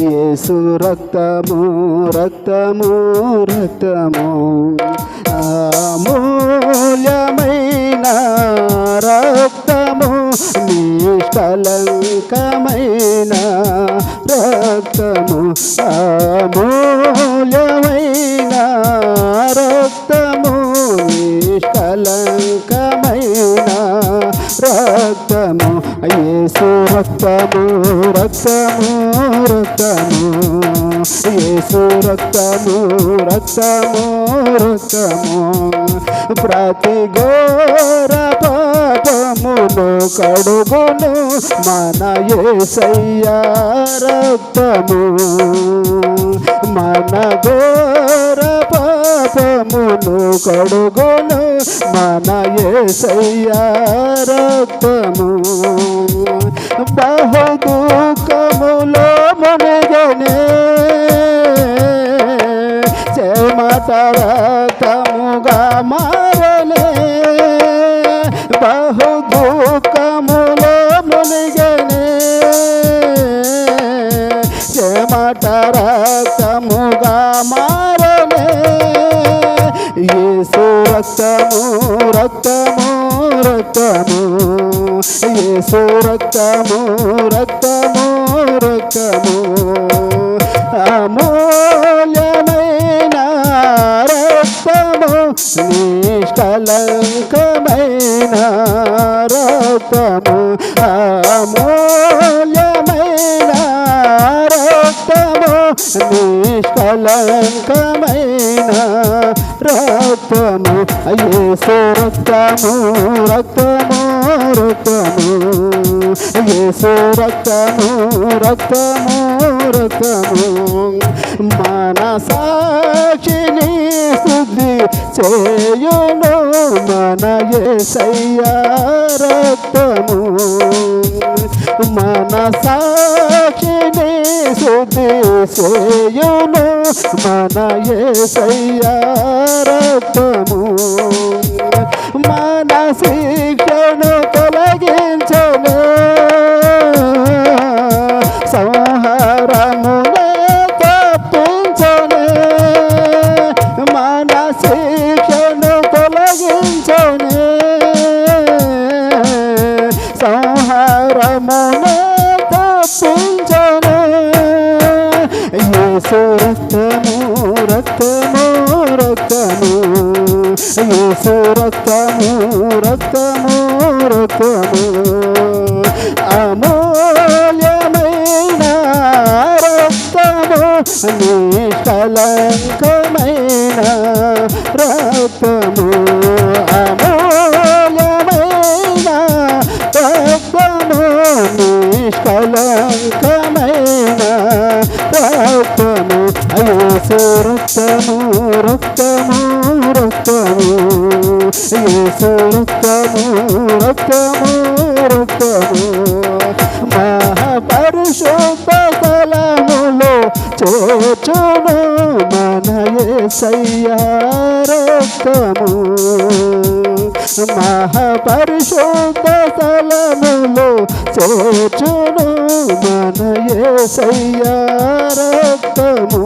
యేసు రక్తము రక్తము రక్తము అమూల్యమైన రక్తము నిష్కలంకమైన రక్తము అమూల్యమైన రక్తము నిష్కలంకమైన రక్తము యేసు రక్తము రక్తము రక్తము యేసు రక్తము రక్తము రక్తము ప్రతి ఘోర పాపమును కడుగును మన యేసయ్య రక్తము మన ఘోర పాపమును కడుగును మన యేసయ్య రక్తము బహు దుఃఖములో మునిగనే చెమట రక్తముగా మారలే బహు దుఃఖములో మునిగనే చెమట రక్తముగా మారలే యేసు రక్తము రక్తము రక్తము యేసు రక్తము రక్తము రక్తము అమూల్యమైన రక్తము నిష్కలంకమైన రక్తము అమూల్యమైన రక్తము నిష్కలంకమైన రక్తము యేసు రక్తము రక్తము రక్తము యేసు రక్తము రక్తము రక్తము మన సాక్షిని శుద్ధి చేయును మన యేసయ్య రక్తము మన సాక్షిని శుద్ధి చేయును మన యేసయ్య రక్తము మన శిక్షను తొలగించను సంహారమునే తప్పించను మన శిక్షను తొలగించను సంహారమునే తప్పించను యేసు రక్తము రక్తము రక్తము యేసు రక్తము రక్తము రక్తము అమూల్యమైన రక్తము నిష్కలంకమైన రక్తము అమూల్యమైన రక్తము నిష్కలంకమైన రక్తము యేసు రక్తము రక్తము రక్తము యేసు రక్తము రక్తము రక్తము మహాపరిశుద్ధ స్థలములో చేర్చును మన యేసయ్య రక్తము మహాపరిశుద్ధ స్థలములో చేర్చును మన యేసయ్య రక్తము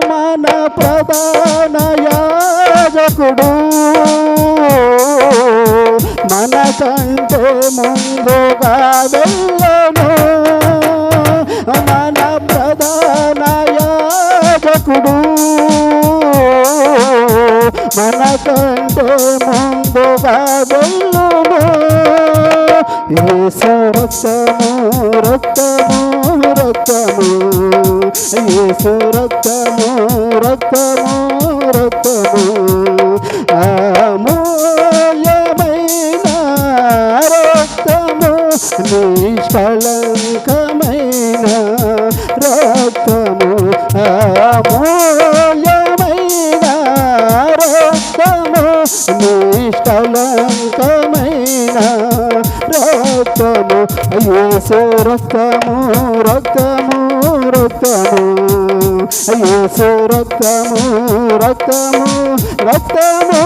మన ప్రధాన యాజకుడు మన కంటే ముందుగా వెళ్ళను మన ప్రధాన యాజకుడు మన కంటే ముందుగా వెళ్ళను యేసు రక్తము రక్తము రక్తము యేసు రక్తము రక్తము రక్తము అమూల్యమైన రక్తము నిష్కలంకమైన రక్తము అమూల్యమైన రక్తము నిష్కలంకమైన రక్తము యేసు రక్తము రక్తము రక్తము యేసు రక్తము రక్తము రక్తము